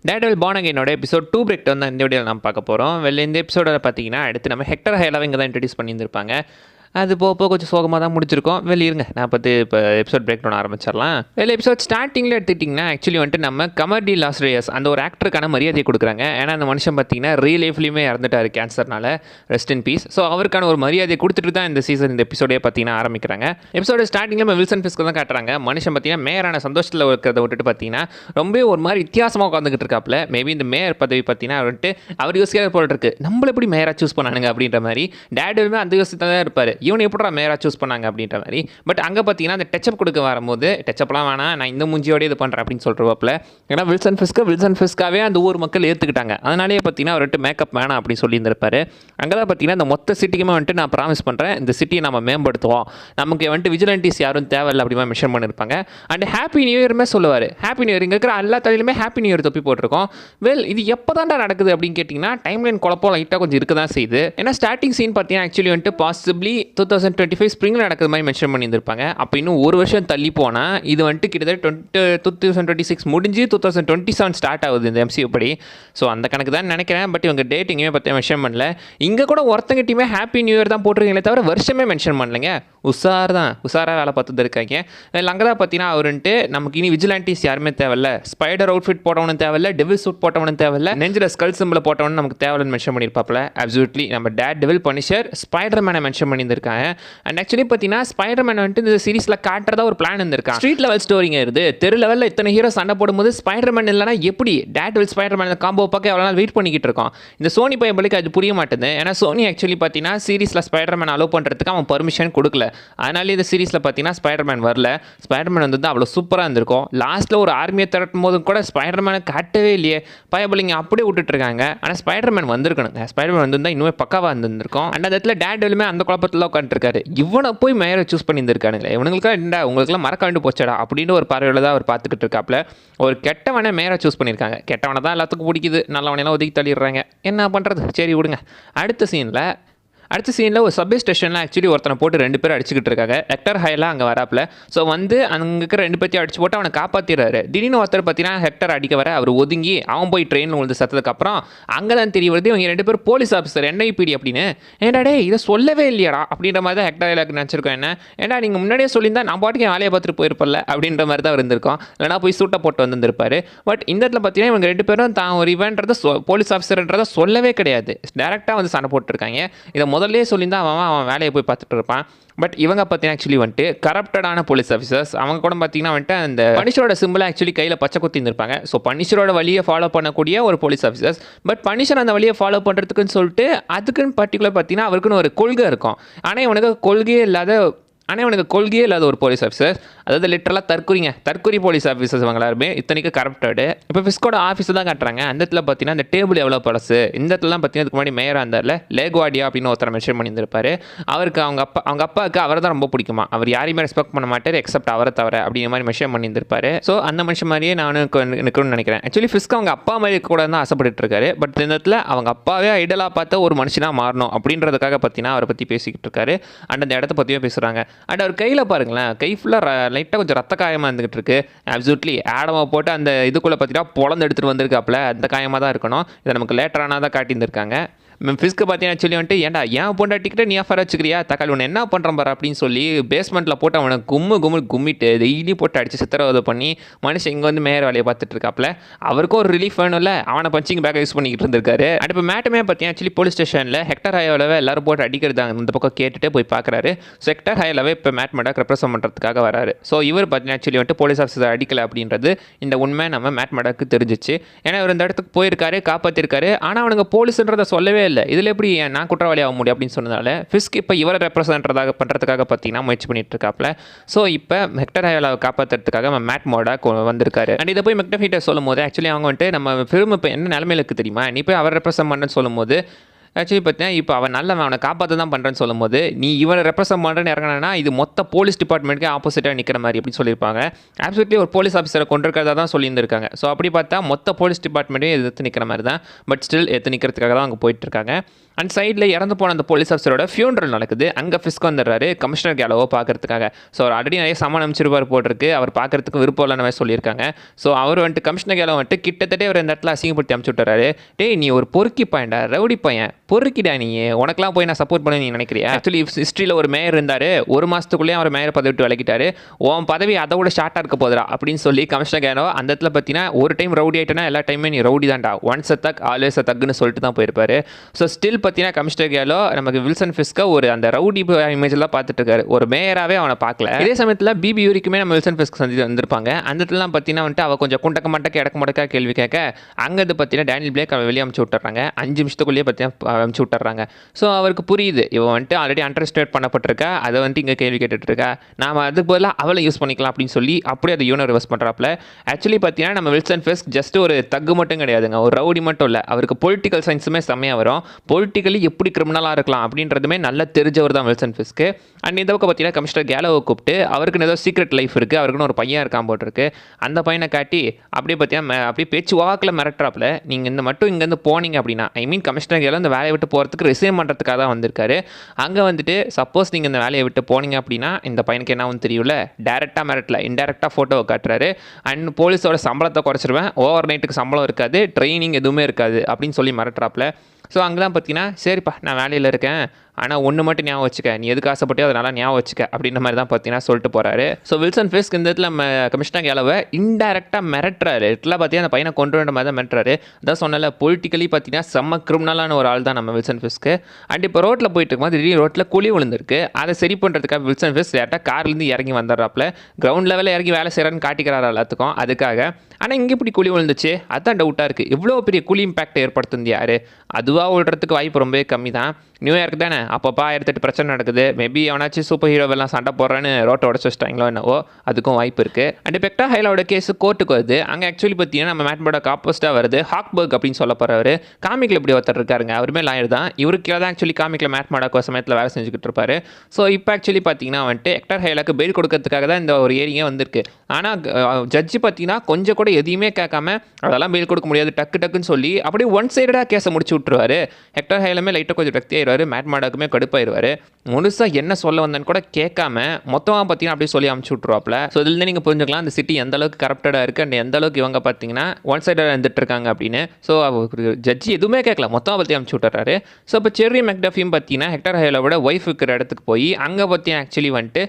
Daredevil born அகைனோட episode 2 break down தான் இந்த வீடியோவில் நம்ம பார்க்க போகிறோம். இந்த எபிசோட பார்த்தீங்கன்னா அடுத்து நம்ம ஹெக்டர் ஹைலாவை இங்கே தான் இன்ட்ரடியூஸ் பண்ணியிருந்திருப்பாங்க. அது போக கொஞ்சம் சோகமாக தான் முடிச்சிருக்கோம். இருங்க நான் இப்போ எபிசோட் பிரேக் டவுன் ஆரம்பிச்சிடலாம். எபிசோட் ஸ்டார்டிங்கில் எடுத்துட்டிங்கன்னா ஆக்சுவலி வந்துட்டு நம்ம கமர்டி லாஸ்ரேயஸ் அந்த ஒரு ஆக்டருக்கான மரியாதையை கொடுக்குறாங்க. ஏன்னா அந்த மனுஷன் பார்த்தீங்கன்னா ரியல் லைஃப்லையுமே இறந்துட்டார் கேன்சர்னால, ரெஸ்ட் இன் பீஸ். ஸோ அவருக்கான ஒரு மரியாதையை கொடுத்துட்டு தான் இந்த சீசன் இந்த எபிசோடே பார்த்தீங்கன்னா ஆரம்பிக்கிறாங்க. எபிசோட ஸ்டார்டிங்கில் நம்ம வில்சன் ஃபிஸ்க்கு தான் காட்டுறாங்க. மனுஷன் பார்த்தீங்கன்னா மேயரான சந்தோஷத்தில் இருக்கிறத விட்டுட்டு பார்த்தீங்கன்னா ரொம்ப ஒரு மாதிரி வித்தியாசமாக உட்காந்துக்கிட்டு இருக்காப்புல. மேபி இந்த மேயர் பதவி பார்த்தீங்கன்னா வந்துட்டு அவர் யோசிக்கிற போல் இருக்கு, நம்மள எப்படி மேயராக சூஸ் பண்ணானுங்க அப்படின்ற மாதிரி. டேர்டெவிலுமே அந்த யோசித்து தான் இருப்பார், இவனை எப்படா மேயரா சூஸ் பண்ணாங்க அப்படின்ற மாதிரி. பட் அங்கே பார்த்தீங்கன்னா அந்த டச்சப் கொடுக்க வரும்போது டச்சப்லாம் வேணாம், நான் இந்த மூஞ்சியோட இது பண்ணுறேன் அப்படின்னு சொல்கிறப்பல, ஏன்னா வில்சன் ஃபிஸ்காவே அந்த ஊர் மக்கள் ஏற்றுக்கிட்டாங்க. அதனாலேயே பார்த்தீங்கன்னா அவர்கிட்ட மேக்கப் வேணாம் அப்படின்னு சொல்லியிருந்திருப்பாரு. அங்கே தான் பார்த்தீங்கன்னா இந்த மொத்த சிட்டிக்குமே வந்துட்டு நான் ப்ராமிஸ் பண்ணுறேன், இந்த சிட்டியை நம்ம மேம்படுத்துவோம், நமக்கு வந்துட்டு விஜிலண்டிஸ் யாரும் தேவையில்லை அப்படிமா மென்ஷன் பண்ணியிருப்பாங்க. அண்ட் ஹாப்பி நியூ இயருமே சொல்லுவார். ஹாப்பி நியூ இயர் இங்கே இருக்கிற எல்லா தலையிலுமே ஹாப்பி நியூ இயர் தொப்பி போட்டிருக்கோம். இது எப்போ தான்டா நடக்குது அப்படின்னு கேட்டிங்கன்னா டைம்லைன் குழப்பம் லைட்டாக கொஞ்சம் இருக்க தான் செய்யுது. ஏன்னா ஸ்டார்டிங் சீன் பார்த்தீங்கன்னா ஆக்சுவலி வந்துட்டு பாசிபிளி 2025 ஸ்ப்ரிங்கில் நடக்கிற மாதிரி மென்ஷன் பண்ணியிருப்பாங்க. அப்போ இன்னும் ஒரு வருஷம் தள்ளி போனால் இது வந்துட்டு கிட்டத்தட்ட 2026 முடிஞ்சு 2027 ஸ்டார்ட் ஆகுது இந்த MCU படி. ஸோ அந்த கணக்கு தான் நினைக்கிறேன். பட் இவங்க டேட் எங்கேயுமே பற்றி மென்ஷன் பண்ணல. இங்கே கூட ஒருத்தங்கிட்டையுமே ஹாப்பி நியூ இயர் தான் போட்டிருக்கீங்களே தவிர வருஷமே மென்ஷன் பண்ணலைங்க. உஷாராக வேலை பார்த்துட்டு இருக்காங்க. அங்கே தான் பார்த்தீங்கன்னா அவருன்ட்டு நமக்கு இனி விஜிலாண்டிஸ் யாருமே தேவையில்ல, ஸ்பைடர் அவுட்ஃபிட் போட்டவனும் தேவையில்ல, டெவில் சூட் போட்டவனும் தேவையில்ல, நெஞ்சில் ஸ்கல் சிம்பிள் போட்டவனும் நமக்கு தேவையில்லைன்னு மென்ஷன் பண்ணியிருப்பாப்ல. அப்சல்யூட்லி நம்ம டேர்டெவில், பனிஷர், ஸ்பைடர் மேனை மென்ஷன் பண்ணியிருக்காங்க. அண்ட் ஆக்சுவலி பார்த்தீங்கன்னா ஸ்பைடர் மேன் வந்துட்டு இந்த சீரிஸில் காட்டுறதா ஒரு பிளான் இருந்திருக்கான். ஸ்ட்ரீட் லெவல் ஸ்டோரிங்க இருக்குது. தெரு லெவலில் இத்தனை ஹீரோ சண்டை போடும்போது ஸ்பைடர் மேன் இல்லைனா எப்படி டேர்டெவில் ஸ்பைடர் மேன் காம்போ பார்க்க எவ்வளோ நாள் வெயிட் பண்ணிக்கிட்டு இருக்கோம். இந்த சோனி பையனுக்கு அது புரிய மாட்டேது. ஏன்னா சோனி ஆக்சுவலி பார்த்தீங்கன்னா சீரிஸில் ஸ்பைடர் மேன் அலோவ் பண்ணுறதுக்கு அவன் பர்மிஷன் கொடுக்கல. அதனால இந்த சீரிஸில் பார்த்தீங்கன்னா ஸ்பைடர் மேன் வரல. ஸ்பைடர் மேன் வந்து அவ்வளோ சூப்பராக இருந்திருக்கும். லாஸ்ட்டில் ஒரு ஆர்மியை திரட்டும் போது கூட ஸ்பைடர் மேனை காட்டவே இல்லையே, பயபிள்ளைங்க அப்படியே விட்டுட்டு இருக்காங்க. ஆனால் ஸ்பைடர் மேன் வந்திருக்கணுங்க. ஸ்பைடர் மேன் வந்து இன்னுமே பக்காவாக இருந்திருக்கும். அந்த இடத்துல டேர்டெவிலுமே அந்த குழப்பத்தில் உட்காந்துருக்காரு. இவனை போய் மேயரை சூஸ் பண்ணியிருக்கானுங்களே, இவனுங்களுக்கா என்ன உங்களுக்குலாம் மறக்க வேண்டு போச்சடா அப்படின்னு ஒரு பார்வையில் தான் அவர் பார்த்துக்கிட்டு இருக்காப்புல. ஒரு கெட்டவனை மேயரை சூஸ் பண்ணியிருக்காங்க. கெட்டவனை தான் எல்லாத்துக்கும் பிடிக்குது, நல்லவனையெல்லாம் ஒதுக்கி தள்ளிடுறாங்க. என்ன பண்ணுறது, சரி விடுங்க. அடுத்த சீனில் ஒரு சப்வே ஸ்டேஷனில் ஆக்சுவலி ஒருத்தனை போட்டு 2 பேர் அடிச்சுக்கிட்டு இருக்காங்க. ஹெக்டர் ஹைலா அங்கே வராப்பில். ஸோ வந்து அங்கே இருக்கிற 2 பேர்த்தையும் அடிச்சு போட்டு அவனை காப்பாற்றிடுறாரு. திடீர்னு ஒருத்தர் பார்த்தீங்கன்னா ஹெக்டர் அடிக்க வர அவர் ஒதுங்கி அவன் போய் ட்ரெயினில் விழுந்து சத்ததுக்கப்புறம் அங்கே தான் தெரிய வருது இவங்க 2 பேர் போலீஸ் ஆஃபீஸர், NIPD அப்படின்னு. ஏன்டா இதை சொல்லவே இல்லையாடா அப்படின்ற மாதிரி தான் ஹெக்டர் ஹைலாக்கு நினச்சிருக்கோம். என்ன ஏன்டா நீங்கள் முன்னாடியே சொல்லியிருந்தா நான் பாட்டுக்கு என் வேலையை பார்த்துட்டு போயிருப்பல அப்படின்ற மாதிரி தான் இருந்திருக்கும். இல்லைனா போய் சூட்டை போட்டு வந்திருப்பாரு. பட் இந்த இடத்துல பார்த்தீங்கன்னா இவங்க 2 பேரும் தான் ஒரு இவன்றதை போலீஸ் ஆஃபீஸர்ன்றதை சொல்லவே கிடையாது. டேரெக்டாக வந்து சண்டை போட்டுருக்காங்க. இதை முதல்ல சொல்லியிருந்தா அவன் வேலையை போய் பார்த்துட்டு இருப்பான். பட் இவங்க பார்த்தீங்கன்னா ஆக்சுவலி வந்துட்டு கரப்டடான போலீஸ் ஆஃபீஸர்ஸ். அவங்க கூட பார்த்தீங்கன்னா வந்துட்டு அந்த பனிஷரோட சிம்பிளை ஆக்சுவலி கையில் பச்சை குத்தி இருந்திருப்பாங்க. ஸோ பனிஷரோட வழியை ஃபாலோ பண்ணக்கூடிய ஒரு போலீஸ் ஆஃபீஸர்ஸ். பட் பனிஷர் அந்த வழியை ஃபாலோ பண்ணுறதுக்குன்னு சொல்லிட்டு அதுக்குன்னு பர்டிகுலர் பார்த்தீங்கன்னா அவருக்குன்னு ஒரு கொள்கை இருக்கும். ஆனால் இவனுக்கு கொள்கையே இல்லாத ஒரு போலீஸ் ஆஃபீஸர், அதாவது லிட்டரலாக தற்கொலை போலீஸ் ஆஃபீஸர்ஸ் இவங்க எல்லாருமே இத்தனைக்கு கரப்டடு. இப்போ ஃபிஸ்கோட ஆஃபீஸை தான் காட்டுறாங்க. அந்த இடத்துல பார்த்தீங்கன்னா அந்த டேபிள் எவ்வளோ பழசு, இந்த இடத்துலலாம் பார்த்தீங்கன்னா அதுக்கு முன்னாடி மேயராக இருந்தார்ல லேக்வாடியா அப்படின்னு ஒருத்தர் மென்ஷன் பண்ணியிருந்திருப்பாரு. அவருக்கு அவங்க அப்பாவுக்கு அவரை தான் ரொம்ப பிடிக்குமா, அவர் யாரையுமே ரெஸ்பெக்ட் பண்ண மாட்டார் எக்ஸப்ட் அவரை தவிர அப்படிங்கிற மாதிரி மென்ஷன் பண்ணியிருந்திருப்பாரு. ஸோ அந்த மனுஷன் மாதிரியே நானும் இருக்கணும்னு நினைக்கிறேன். ஆக்சுவலி ஃபிஸ்க் அவங்க அப்பா மாதிரி இருக்கக்கூடாது தான் ஆசைப்பட்டு இருக்காரு. பட் இந்த இடத்துல அவங்க அப்பாவே ஐடலாக பார்த்த ஒரு மனுஷனாக மாறணும் அப்படின்றதுக்காக பார்த்தீங்கன்னா அவரை பற்றி பேசிக்கிட்டு இருக்காரு. அண்ட் அந்த இடத்த பற்றியும் பேசுகிறாங்க. அண்ட் அவர் கையில் பாருங்களேன், கை ஃபுல்லாக லைட்டாக கொஞ்சம் ரத்த காயமாக இருந்துகிட்டு இருக்கு. அப்சல்யூட்லி ஆடமாக போட்டு அந்த இதுக்குள்ளே பார்த்தீங்கன்னா பொழந்து எடுத்துகிட்டு வந்திருக்காப்புல, அந்த காயமாக தான் இருக்கணும். இதை நமக்கு லேட்டரானா தான் காட்டியிருந்திருக்காங்க. ஃபிஸ்க்கு பார்த்தீங்கன்னா ஆக்சுவலி வந்துட்டு ஏன்டா ஏன் பொண்டாட்டிக்கிட்ட நீ ஆஃபர் வச்சுக்கிறியா தக்காளி ஒன்று என்ன பண்ணுறேன் பாரு அப்படின்னு சொல்லி பேஸ்மெண்ட்டில் போட்டு அவனை கும்மிட்டு டெய்லி போட்டு அடித்து சித்திரவதை பண்ணி மனுஷன் இங்கே வந்து மேயர் வேலையை பார்த்துட்டு இருக்காப்புல. அவருக்கும் ஒரு ரிலீஃப் வேணும்ல, அவனை பஞ்சிங் பேக்கை யூஸ் பண்ணிக்கிட்டு இருந்திருக்காரு. அண்ட் இப்போ மேட்டுமே பார்த்தீங்கன்னா ஆக்சுவலி போலீஸ் ஸ்டேஷனில் ஹெக்டர் ஹைலாவே எல்லாரும் போட்டு அடிக்கிறதாங்க இந்த பக்கம் கேட்டுட்டு போய் பார்க்குறாரு. ஸோ ஹெக்டர் ஹைலாவே இப்போ மேட்மேடாக் ரெப்ரசென்ட் பண்ணுறதுக்காக வராரு. ஸோ இவர் பார்த்தீங்கன்னா ஆக்சுவலி வந்துட்டு போலீஸ் ஆஃபீஸர் அடிக்கலை அப்படின்றது இந்த உண்மை நம்ம மேட்மேடாக்கு தெரிஞ்சிச்சு. ஏன்னா இவர் இந்த இடத்துக்கு போயிருக்காரு, காப்பாற்றிருக்காரு. ஆனால் அவனுங்க போலீஸ்ன்றதை சொல்லவே இல்லை. இதில் எப்படி நான் குற்றவாளி ஆக முடியும் அப்படின்னு சொன்னதால ஃபிஸ்க் இப்போ இவரை ரெப்ரசென்ட் பண்ணுறதுக்காக பார்த்தீங்கன்னா முயற்சி பண்ணிட்டு இருக்காப்ல. ஸோ இப்போ ஹெக்டர் ஹைலாவை காப்பாற்றுறதுக்காக மேட் மோடாக் வந்திருக்காரு. அண்ட் இதை போய் மெக்டஃபீட்டர் சொல்லும் போது ஆக்சுவலி அவங்க வந்துட்டு நம்ம ஃபிலிம் இப்போ என்ன நிலைமையில இருக்குது தெரியுமா, நீ போய் அவர் ரெப்ரசென்ட் பண்ணுன்னு சொல்லும் போது ஆக்சுவலி பார்த்தீங்கன்னா இப்போ அவன் அவனை காப்பாற்ற தான் பண்ணுறேன்னு சொல்லும் போது நீ இவனை ரெப்ரசென்ட் பண்ணுறேன்னு இறங்கினா இது மொத்த போலீஸ் டிபார்ட்மெண்ட்டுக்கு ஆப்போசிட்டாக நிற்கிற மாதிரி அப்படின்னு சொல்லியிருப்பாங்க. ஆப்சல்யூட்லி ஒரு போலீஸ் ஆஃபீஸரை கொண்டிருக்கிறதா தான் சொல்லியிருந்திருக்காங்க. ஸோ அப்படி பார்த்தா மொத்த போலீஸ் டிபார்ட்மெண்ட்டையும் எதிர்த்து நிற்கிற மாதிரி தான். பட் ஸ்டில் எடுத்து நிற்கிறதுக்காக தான் அங்கே போயிட்டுருக்காங்க. அண்ட் சைடில் இறந்து போன அந்த போலீஸ் ஆஃபீஸரோட ஃபியூனரல் நடக்குது. அங்கே ஃபிஸ்க் வந்துடுறாரு கமிஷனர் கேலோவை பார்க்கறதுக்காக. ஸோ அவர் ஆல்ரெடி நிறைய சம்மன் அமைச்சிருப்பார் போட்டிருக்கு, அவர் பார்க்கறதுக்கு விருப்பம் இல்லைன்னு மாதிரி சொல்லியிருக்காங்க. ஸோ அவர் வந்துட்டு கமிஷனர் கேலோ வந்துட்டு கிட்டத்தட்ட அவர் இந்த இடத்துல அசிங்கப்படுத்தி அனுப்பிச்சு விட்டுறாரு. டேய் நீ ஒரு பொறுக்கி பையன்டா, ரவுடி பையன், பொறுக்கிடா நீ, உனக்கெல்லாம் போய் நான் சப்போர்ட் பண்ண நீ நினைக்கிறியா? ஆக்சுவலி ஹிஸ்ட்ரியில் ஒரு மேயர் இருந்தார், ஒரு மாதத்துக்குள்ளேயே அவர் மேயர் பதவி விட்டு விலகிட்டாரு, உன் பதவி அதை விட ஷார்ட்டாக இருக்க போதுரா அப்படின்னு சொல்லி கமிஷனர் கேலோ அந்த இடத்துல பார்த்தீங்கன்னா ஒரு டைம் ரவுடி ஆகிட்டேன்னா எல்லா டைமே நீ ரவுடி தான்டா, ஒன்ஸ் அ தக் ஆல்வேஸ் அ தக்குன்னு சொல்லிட்டு தான் போயிருப்பாரு. ஸோ ஸ்டில் பார்த்தீங்கன்னா கமிஷனர் கேலோ நமக்கு வில்சன் ஃபிஸ்கை ஒரு அந்த ரவுடி இமேஜில் தான் பார்த்துட்டு இருக்காரு, ஒரு மேயராகவே அவனை பார்க்கல. இதே சமயத்தில் பிபி யூரிக்குமே நம்ம வில்சன் ஃபிஸ்க் சந்தி வந்திருப்பாங்க. அந்த இடத்துலாம் பார்த்தீங்கன்னா வந்துட்டு அவள் கொஞ்சம் குண்டக்க மட்டக்க இடக்க மடக்கா கேள்வி கேட்க அங்கே பார்த்தீங்கன்னா டேனியல் பிளேக் அவள் வெளியே அமுச்சு விட்டுறாங்க. 5 நிமிஷத்துக்குள்ளேயே பார்த்தீங்கன்னா அமுச்சு விட்டுறாங்க. ஸோ அவருக்கு புரியுது இவன் வந்துட்டு ஆல்ரெடி அண்டர் எஸ்டிமேட் பண்ணப்பட்டிருக்கா, அதை வந்துட்டு இங்கே கேள்வி கேட்டுட்டு இருக்கா, நாம அதுக்கு பதிலாக அவளை யூஸ் பண்ணிக்கலாம் அப்படின்னு சொல்லி அப்படியே அதை யூனர் ரிவர்ஸ் பண்ணுறாப்புல. ஆக்சுவலி பார்த்தீங்கன்னா நம்ம வில்சன் ஃபிஸ்க் ஜஸ்ட் ஒரு தக்கு மட்டும் கிடையாதுங்க, ஒரு ரவுடி மட்டும் இல்லை, அவருக்கு பொலிட்டிக்கல் சயின்ஸுமே செம்மையாக வரும், பொலிட்டிக்கலி எப்படி கிரிமினலாக இருக்கலாம் அப்படின்றதுமே நல்லா தெரிஞ்சவர் தான் வில்சன் ஃபிஸ்க்கு. அண்ட் இந்த பக்கம் பார்த்தீங்கன்னா கமிஷனர் கேலோவை கூப்பிட்டு அவருக்குன்னு ஏதோ சீக்ரெட் லைஃப் இருக்குது, அவருக்குன்னு ஒரு பையன் இருக்கான் போட்டிருக்கு, அந்த பையனை காட்டி அப்படியே பார்த்தீங்கன்னா அப்படியே பேச்சு வாக்கில் மிரட்டுறாப்புல. நீங்கள் இந்த மட்டும் இங்கேருந்து போனீங்க அப்படின்னா, ஐ மீன் கமிஷனர் கேலோ இந்த வேலையை விட்டு போகிறதுக்கு ரிசைன் பண்ணுறதுக்காக தான் வந்திருக்காரு. அங்கே வந்துட்டு சப்போஸ் நீங்கள் இந்த வேலையை விட்டு போனீங்க அப்படின்னா இந்த பையனுக்கு என்ன ஒன்று தெரியல, டேரெக்டாக மிரட்டல, இன்டெரக்டாக ஃபோட்டோவை காட்டுறாரு. அண்ட் போலீஸோட சம்பளத்தை குறைச்சிருவேன், ஓவர் நைட்டுக்கு சம்பளம் இருக்காது, ட்ரைனிங் எதுவுமே இருக்காது அப்படின்னு சொல்லி மிரட்டுறாப்புல. ஸோ அங்கே தான் பார்த்தீங்கன்னா சரிப்பா நான் வேலையில் இருக்கேன், ஆனால் ஒன்று மட்டும் ஞாபகம் வச்சுக்க, நீ எதுக்கு ஆசைப்பட்டியோ அதனால் ஞாபகம் வச்சுக்க அப்படின்ற மாதிரி தான் பார்த்தீங்கன்னா சொல்லிட்டு போகிறாரு. ஸோ வில்சன் ஃபிஸ்க் இந்த இடத்துல கமிஷனர் கேலோவை இன்டெரக்டாக மிரட்டுறாரு. இதெல்லாம் பார்த்தீங்கன்னா அந்த பையனை கொண்டு வர மாதிரி தான் மிரட்டுறாரு. அதான் சொன்னல பொலிட்டிக்கலி பார்த்தீங்கன்னா செம்ம கிரிமினலான ஒரு ஆள் தான் நம்ம வில்சன் ஃபிஸ்க்கு. அண்ட் இப்போ ரோட்டில் போயிட்டு இருக்கும்போது திடீர்னு ரோட்டில் குழி விழுந்திருக்கு, அதை சரி பண்ணுறதுக்காக வில்சன் ஃபிஸ்க் டேரெக்டாக கார்லேருந்து இறங்கி வந்துடுறாப்புல. கிரவுண்ட் லெவலில் இறங்கி வேலை செய்கிறான்னு காட்டிக்கிறாரு எல்லாத்துக்கும் அதுக்காக. ஆனால் இங்கே இப்படி குழி விழுந்துச்சு அதுதான் டவுட்டாக இருக்குது. இவ்வளோ பெரிய குழி இம்பாக்ட் ஏற்படுத்துந்து யார்? அதுவாக விழுறதுக்கு வாய்ப்பு ரொம்பவே கம்மி தான். நியூயார்க் தானே, அப்பப்போ 1008 பிரச்சனை நடக்குது, மேபி அவனாச்சும் சூப்பர் ஹீரோவெல்லாம் சண்டை போடுறான்னு ரோட்டை உடச்சு வச்சிட்டாங்களோ என்னவோ, அதுக்கும் வாய்ப்பு இருக்குது. அண்ட் பெக்டா ஹைலோட கேஸ் கோர்ட்டுக்கு வருது. அங்கே ஆக்சுவலி பார்த்தீங்கன்னா நம்ம மேட்மோட ஆப்போசிட்டாக வருது ஹாக்பர்க் அப்படின்னு சொல்ல போகிறவர். காமிக்கில் இப்படி ஒருத்தர் இருக்காருங்க, அவருமே லாயர் தான், இவருக்கு தான் ஆக்சுவலி காமிக்கில் மேட்மோட சமயத்தில் வேலை செஞ்சுக்கிட்டு இருப்பாரு. ஸோ இப்போ ஆக்சுவலி பார்த்தீங்கன்னா வந்துட்டு ஹெக்டர் ஹைலாக்கு பெயில் கொடுக்கறதுக்காக தான் இந்த ஒரு ஏரியே வந்திருக்கு. ஆனால் ஜட்ஜி பார்த்தீங்கன்னா கொஞ்சம் கூட எதையுமே கேட்காம அதெல்லாம் பெயில் கொடுக்க முடியாது டக்குன்னு சொல்லி அப்படியே ஒன் சைடடாக கேஸை முடிச்சு விட்டுருவாரு. ஹெக்டர் ஹைலுமே லைட்டாக கொஞ்சம் ரக்தி ஆயிடுவார், மேட்மாடாக்குமே கடுப்பாயிருவார். முழுசாக என்ன சொல்ல வந்தேன்னு கூட கேட்காம மொத்தமாக பார்த்தீங்கன்னா அப்படியே சொல்லி அமுச்சு விட்ருவாப்ல. ஸோ இதுலேருந்து நீங்கள் புரிஞ்சுக்கலாம் அந்த சிட்டி எந்த அளவுக்கு கரப்டடாக இருக்குது அண்ட் எந்த அளவுக்கு இவங்க பார்த்தீங்கன்னா ஒன் சைடாக இருந்துட்டு இருக்காங்க அப்படின்னு. ஸோ ஜட்ஜி எதுவுமே கேட்கல, மொத்தமாக பற்றி அமுச்சு விட்டுறாரு. ஸோ இப்போ செர்ரி மெக்டஃபியும் பார்த்தீங்கன்னா ஹெக்டர் ஹைலோட ஒய்ஃப் இருக்கிற இடத்துக்கு போய் அங்கே பற்றி ஆக்சுவலி வந்துட்டு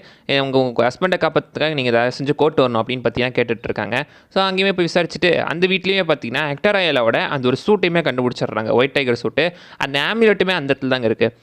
உங்கள் ஹஸ்பண்டை காப்பாற்றுறதுக்காக நீங்கள் அதை செஞ்சு கோர்ட்டு வரணும் அப்படின்னு பார்த்தீங்கன்னா கேட்டுட்டு இருக்காங்க. ஸோ அங்கேயுமே போய் விசாரிச்சுட்டு அந்த வீட்லேயுமே பார்த்தீங்கன்னா ஹெக்டர் ஹைலோட அந்த ஒரு சூட்டையுமே கண்டுபிடிச்சிடுறாங்க, ஒயிட் டைகர் சூட்டு. அந்த ஆம்யூலெட்டுமே அந்த இடத்துல தாங்க இருக்குது.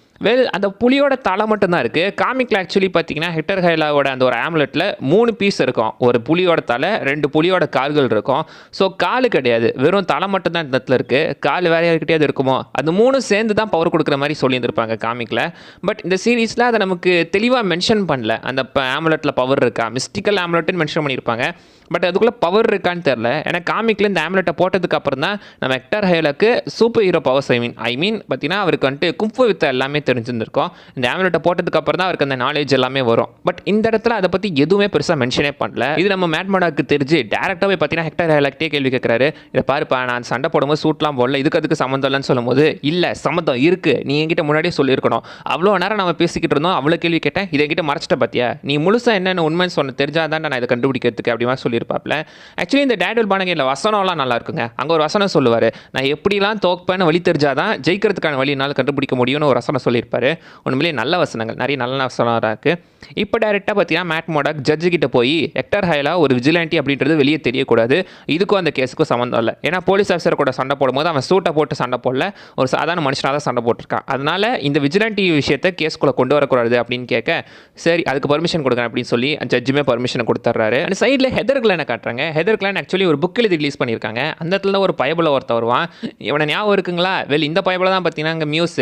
அந்த புலியோட தலை மட்டும்தான் இருக்குது. காமிக்கில் ஆக்சுவலி பார்த்தீங்கன்னா ஹெக்டர் ஹைலாவோட அந்த ஒரு ஆம்லெட்டில் 3 பீஸ் இருக்கும், ஒரு புலியோட தலை, 2 புலியோட கால்கள் இருக்கும். ஸோ காலு கிடையாது, வெறும் தலை மட்டும்தான் இந்த இடத்துல இருக்குது. கால் வேற யாருக்கிட்டே இருக்குமோ, அது 3 சேர்ந்து தான் பவர் கொடுக்குற மாதிரி சொல்லியிருந்திருப்பாங்க காமிக்கில். பட் இந்த சீரீஸில் அதை நமக்கு தெளிவாக மென்ஷன் பண்ணல, அந்த ஆம்லெட்டில் பவர் இருக்கா, மிஸ்டிக்கல் ஆம்லெட்டுன்னு மென்ஷன் பண்ணியிருப்பாங்க. பட் அதுக்குள்ளே பவர் இருக்கான்னு தெரில. ஏன்னா காமிக்கில் இந்த ஆம்லெட்டை போட்டதுக்கு அப்புறம் தான் நம்ம ஹெக்டர் ஹைலாக்கு சூப்பர் ஹீரோ பவர்ஸ் ஐ மீன் பார்த்தீங்கன்னா அவருக்கு வந்துட்டு கும்ஃபு வித்த எல்லாமே தெரிஞ்சிருந்திருக்கும். இந்த ஆம்லெட்டை போட்டதுக்கு அப்புறம் தான் அவருக்கு அந்த நாலேஜ் எல்லாமே வரும். பட் இந்த இடத்துல அதை பற்றி எதுவுமே பெருசாக மென்ஷனே பண்ணல. இது நம்ம மேட்மோடாக்கு தெரிஞ்சு டேரெக்டாகவே பார்த்தீங்கன்னா ஹெக்டர் ஹைலாக்டே கேள்வி கேட்குறாரு, இதை பாருப்பா நான் சண்டை போடும்போது சூட்லாம் போடல, அதுக்கு சம்மந்தம் இல்லைன்னு சொல்லும்போது இல்லை சம்மந்தம் இருக்குது, நீ என்கிட்ட முன்னாடியே சொல்லியிருக்கணும், அவ்வளோ நேரம் நம்ம பேசிக்கிட்டு இருந்தோம், அவ்வளோ கேள்வி கேட்டேன், இதை என்கிட்ட மறைச்சிட்ட பார்த்தியா, நீ முழுசாக என்னென்ன உண்மைன்னு சொன்ன தெரிஞ்சாதான் நான் இதை கண்டுபிடிக்கிறதுக்கு அப்படி மாதிரி சொல்லியிருப்பாப்ல. ஆக்சுவலி இந்த டேனியல் பானகேல வசனம்லாம் நல்லா இருக்குங்க. அங்கே ஒரு வசனம் சொல்லுவார், நான் எப்படிலாம் தோப்பேன்னு வழி தெரிஞ்சாதான் ஜெயிக்கிறதுக்கான வழி என்னால் கண்டுபிடிக்க முடியும்னு ஒரு வசனம் சொல்லியிருப்பாரு. உண்மையிலேயே நல்ல வசனங்கள், நிறைய நல்ல வசனம் இருக்குது. இப்போ டேரெக்டாக பார்த்தீங்கன்னா மேட்மோடாக் ஜட்ஜு கிட்ட போய் ஹெக்டர் ஹைலா ஒரு விஜிலாண்டி அப்படின்றது வெளியே தெரியக்கூடாது, இதுக்கும் அந்த கேஸுக்கும் சம்மந்தம் இல்லை. ஏன்னா போலீஸ் ஆஃபீஸர் கூட சண்டை போடும்போது அவன் சூட்டை போட்டு சண்டை போடல, ஒரு சாதாரண மனுஷனாக தான் சண்டை போட்டிருக்கான். அதனால இந்த விஜிலாண்டி விஷயத்தை கேஸ்குள்ளே கொண்டு வரக்கூடாது அப்படின்னு கேட்க சரி அதுக்கு பர்மிஷன் கொடுக்குறேன் அப்படின்னு சொல்லி ஜட்ஜுமே பர்மிஷன் கொடுத்துட்றாரு. அந்த சைடில் ஹெதர் கிளானை காட்டுறாங்க. ஹெதர் கிளான் ஆக்சுவலி ஒரு புக் எழுதி ரிலீஸ் பண்ணியிருக்காங்க. அந்த இடத்துல ஒரு பயபுல ஒருத்தர் வருவான், இவனை ஞாபகம் இருக்குங்களா, இந்த பயபுல தான் பார்த்தீங்கன்னா இங்கே மியூஸ்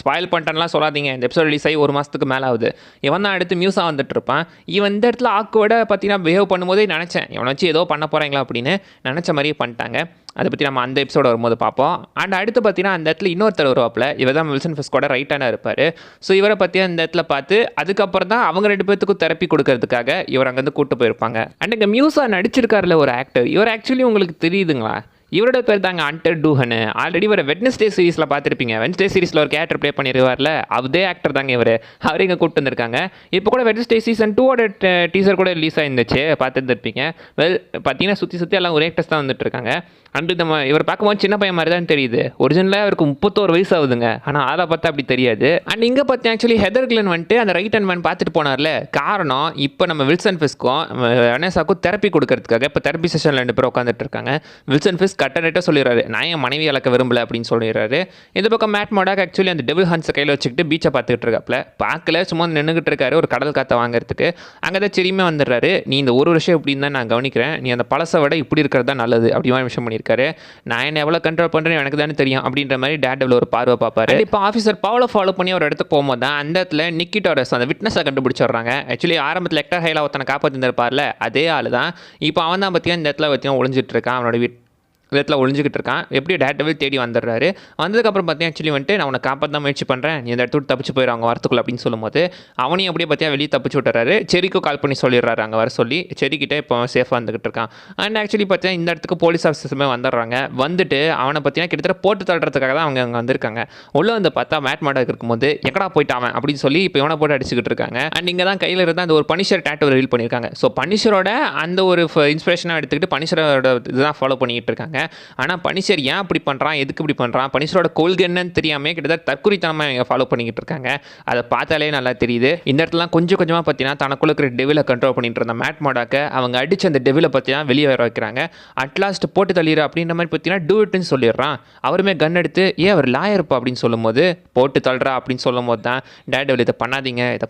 ஸ்பாயில் பண்ணிட்டேன்லாம் சொல்லாதீங்க, இந்த எபிசோட் ரிலீஸ் ஆகி 1 மாதத்துக்கு மேலே ஆகுது, இவன் தான் அடுத்து மியூஸாக வந்துட்டு இருப்பான். இவன் இந்த இடத்துல ஆக்குவோட பார்த்தீங்கன்னா பிஹேவ் பண்ணும்போதே நினச்சேன் இவனை வச்சு ஏதோ பண்ண போகிறாங்களா அப்படின்னு, நினச்ச மாதிரியே பண்ணிட்டாங்க. அதை பற்றி நம்ம அந்த எபிசோட வரும்போது பார்ப்போம். அண்ட் அடுத்து பார்த்தீங்கன்னா அந்த இடத்துல இன்னொருத்தர் வருவாப்பில், இவர் தான் வில்சன் ஃபிஸ்கோட ரைட்டான இருப்பார். ஸோ இவரை பற்றி அந்த இடத்துல பார்த்து அதுக்கப்புறம் தான் அவங்க 2 பேர்த்துக்கும் தெரப்பி கொடுக்கறதுக்காக இவர் அங்கேருந்து கூப்பிட்டு போயிருப்பாங்க. அண்ட் இங்கே மியூஸாக நடிச்சிருக்காருல ஒரு ஆக்டர், இவர் ஆக்சுவலி உங்களுக்கு தெரியுதுங்களா, இவரோட பேர் தாங்க அண்டர் டூஹன். ஆல்ரெடி ஒரு வெட்னஸ்டே சீரிஸில் பார்த்துருப்பீங்க. வெட்னஸ்டே சீரிஸில் ஒரு கேரக்டர் ப்ளே பண்ணிடுவார்ல, அதே ஆக்டர் தாங்க இவர். அவரை இங்கே கூப்பிட்டு வந்திருக்காங்க. இப்போ கூட வெட்னஸ்டே சீசன் 2 டீசர் கூட ரிலீஸ் ஆயிருந்துச்சு, பார்த்துருந்துருப்பீங்க. பார்த்தீங்கன்னா சுற்றி எல்லாம் ஒரே ஆக்டர்ஸ் தான் வந்துட்டு இருக்காங்க. அண்டு இவர் பார்க்கும்போது சின்ன பையன் மாதிரி தான் தெரியுது. ஒரிஜினலாக அவருக்கு 31 வயசு ஆகுதுங்க. ஆனால் அதை பார்த்தா அப்படி தெரியாது. அண்ட் இங்கே பார்த்து ஆக்சுவலி ஹெதர் கிளன் வந்துட்டு அந்த ரைட் ஹேண்ட் மேன் பார்த்துட்டு போனார்ல, காரணம் இப்போ நம்ம வில்சன் ஃபிஸ்க்கும் வெனசாக்கும் தெரப்பி கொடுக்கறதுக்காக இப்போ தெரப்பி செஷனில் 2 பேர் உட்காந்துட்டு இருக்காங்க. வில்சன் ஃபிஸ் கட்டணட்டாக சொல்லிடுறாரு, நான் என் மனைவி இழக்க விரும்பல அப்படின்னு சொல்லிடுறாரு. இந்த பக்கம் மேட் மோடாக் ஆக்சுவலி அந்த டெவில் ஹன்ஸை கையில் வச்சுக்கிட்டு பீச்சை பார்த்துக்கிட்டு இருக்காப்ல. பார்க்கல, சும்மா நின்றுக்கிட்டு இருக்காரு ஒரு கடல் காற்றை வாங்குறதுக்கு. அங்கே தான் சரியுமே வந்துடுறாரு. நீ இந்த ஒரு விஷயம் இப்படின்னு தான் நான் கவனிக்கிறேன், நீ அந்த பழசை விட இப்படி இருக்கிறது தான் நல்லது அப்படி மாதிரி விஷயம் பண்ணியிருக்காரு. நான் என்ன எவ்வளோ கண்ட்ரோல் பண்ணுறேன்னு எனக்கு தானே தெரியும் அப்படின்ற மாதிரி டேர்டெவில் ஒரு பார்வை பார்ப்பாரு. இப்போ ஆஃபீஸர் பவுலை ஃபாலோ பண்ணி ஒரு இடத்துக்கு போகும்போது தான் அந்த இடத்துல நிக்கி டாரஸ் அந்த விட்னஸை கண்டுபிடிச்சிடுறாங்க. ஆக்சுவலி ஆரம்பத்தில் ஹெக்டர் ஹைலா ஒருத்தனை காப்பாற்றிருப்பார்ல, அதே ஆள் தான். இப்போ அவன் தான் பார்த்தீங்கன்னா இந்த இடத்துல பார்த்தீங்கன்னா ஒளிஞ்சிட்டு இருக்கான், அவனோட விதத்தில் ஒழிஞ்சிக்கிட்டு இருக்கான். எப்படி டேரக்டவில் தேடி வந்துடுறாரு. வந்ததுக்கப்புறம் பார்த்தீங்கன்னா ஆக்சுவலி வந்துட்டு நான் உன்னை காப்பாற்ற முயற்சி பண்ணுறேன், நீ இந்த இடத்துக்கு தப்பிச்சு போயிடும் அவங்க வரத்துக்குள்ள அப்படின்னு சொல்லும்போது அவனையும் அப்படியே பார்த்தியா வெளியே தப்பிச்சு விட்டுறாரு. செரிக்கும் கால் பண்ணி சொல்லிடுறாரு அங்கே வர சொல்லி. செரிக்கிட்டே இப்போ சேஃபாக வந்துக்கிட்டு இருக்கான். அண்ட் ஆக்சுவலி பார்த்தீங்கன்னா இந்த இடத்துக்கு போலீஸ் ஆஃபீஸர்ஸுமே வந்துடுறாங்க. வந்துட்டு அவனை பார்த்தீங்கன்னா கிட்டத்தட்ட போட்டு தள்ளுறதுக்காக தான் அவங்க அங்கே வந்திருக்காங்க. உள்ளே வந்து பார்த்தா மேட் மாடாக் இருக்கும்போது எக்கடா போயிட்டான் அப்படின்னு சொல்லி இப்போ இவனை போட்டு அடிச்சுக்கிட்டு இருக்காங்க. அண்ட் இங்கே தான் கையில் இருந்தால் அந்த ஒரு பனிஷர் டேட்டோ ரிவீல் பண்ணியிருக்காங்க. ஸோ பனிஷரோட அந்த ஒரு இன்ஸ்பிரேஷனாக எடுத்துக்கிட்டு பனிஷரோட இதுதான் ஃபாலோ பண்ணிக்கிட்டு இருக்காங்க. ஆனால் பனிஷர் ஏன் அப்படி பண்ணுறான், எதுக்கு இப்படி பண்ணுறான், பனிஷரோட கொள்கை என்னன்னு தெரியாமல் கிட்டத்தட்ட தற்குறித்தனமாக இவங்க ஃபாலோ பண்ணிக்கிட்டு இருக்காங்க. அதை பார்த்தாலே நல்லா தெரியுது. இந்த இடத்துலாம் கொஞ்சம் கொஞ்சமாக பார்த்தீங்கன்னா தனக்குள்ள இருக்கிற டெவிலை கண்ட்ரோல் பண்ணிட்டு இருந்த மேட் மோடாக்கை அவங்க அடிச்சு அந்த டெவிலை பார்த்தீங்கன்னா வெளியே வர வைக்கிறாங்க. அட்லாஸ்ட் போட்டு தள்ளிடு அப்படின்ற மாதிரி பார்த்தீங்கன்னா டூ இட்னு சொல்லிடுறான். அவருமே கன் எடுத்து அவர் லாயர்ப்பா அப்படின்னு சொல்லும்போது போட்டு தள்ளுறா அப்படின்னு சொல்லும் போது தான் டேர்டெவில் இதை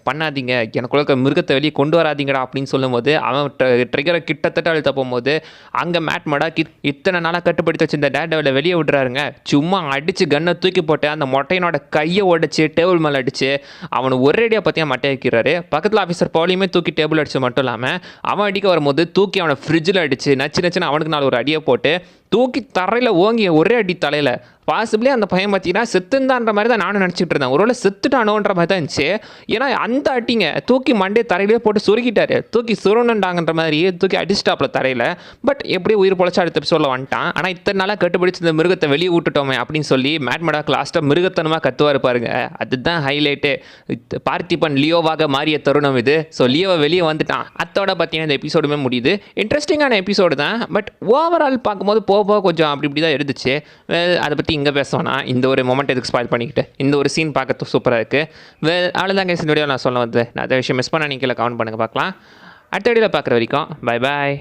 பண்ணாதீங்க எனக்குள்ள மிருகத்தை வெளியே கொண்டு வராதிங்கடா அப்படின்னு சொல்லும்போது அவன் ட்ரிகரை கிட்டத்தட்ட அழுத்த போகும்போது அங்கே மேட் மோடாக் இத்தனை நாளாக கட்டுப்படுத்தி வச்சிருந்த டேர்டெவிலை வெளியே விடுறாருங்க. சும்மா அடிச்சு கன்னை தூக்கி போட்டு அந்த மொட்டையனோட கையை உடைச்சு டேபிள் மேலே அடிச்சு அவனை ஒரேடியாக பார்த்தீங்கன்னா மட்டை வைக்கிறாரு. பக்கத்தில் ஆஃபீஸர் பவுலையுமே தூக்கி டேபிள் அடிச்சு மட்டும் இல்லாமல் அவன் அடிக்க வரும்போது தூக்கி அவனை ஃப்ரிட்ஜில் அடிச்சு நச்சுன்னு அவனுக்கு நாள் ஒரு அடியை போட்டு தூக்கி தரையில் ஓங்கி ஒரே அடி தலையில். பாசிபிளி அந்த பையன் பார்த்தீங்கன்னா செத்துந்தான்ற மாதிரி தான் நானும் நினச்சிட்டு இருந்தேன். ஒருவேளை செத்துட்டானோன்ற மாதிரி தான் இருந்துச்சு. ஏன்னா அந்த அட்டிங்க தூக்கி மண்டே தரையிலே போட்டு சுருக்கிட்டாரு. தூக்கி சுருணுண்டாங்கன்ற மாதிரி தூக்கி அடிச்சிட்டாப்ல தரையில். பட் எப்படி உயிர் பொழைச்சா அடுத்த சொல்ல வந்துட்டான். ஆனால் இத்தனை நாளாக கட்டுப்பிடிச்சு இந்த மிருகத்தை வெளியே விட்டுட்டோமே அப்படின்னு சொல்லி மேட் மோடாக் லாஸ்ட்டாக மிருகத்தனமாக கத்துவார் பாருங்க. அதுதான் ஹைலைட்டு. பார்த்திபன் லியோவாக மாறிய தருணம் இது. ஸோ லியோவை வெளியே வந்துட்டான். அத்தோட பார்த்தீங்கன்னா இந்த எபிசோடுமே முடியுது. இன்ட்ரெஸ்டிங்கான எபிசோடு தான். பட் ஓவரால் பார்க்கும்போது போக கொஞ்சம் அப்படி இப்படி தான் இருந்துச்சு. அதை பற்றி இங்கே பேசணும்னா இந்த ஒரு மொமெண்ட் எதுக்கு ஸ்பாயில் பண்ணிக்கிட்டு இந்த ஒரு சீன் பார்க்க சூப்பராக இருக்குது. அவ்வளோதாங்க இந்த வீடியோ நான் சொல்ல வந்து நான் அதை விஷயம் மிஸ் பண்ண நீங்கள் கமெண்ட் பண்ணுங்கள் பார்க்கலாம். அடுத்த வீடியோவில் பார்க்குற வரைக்கும் பை பாய்.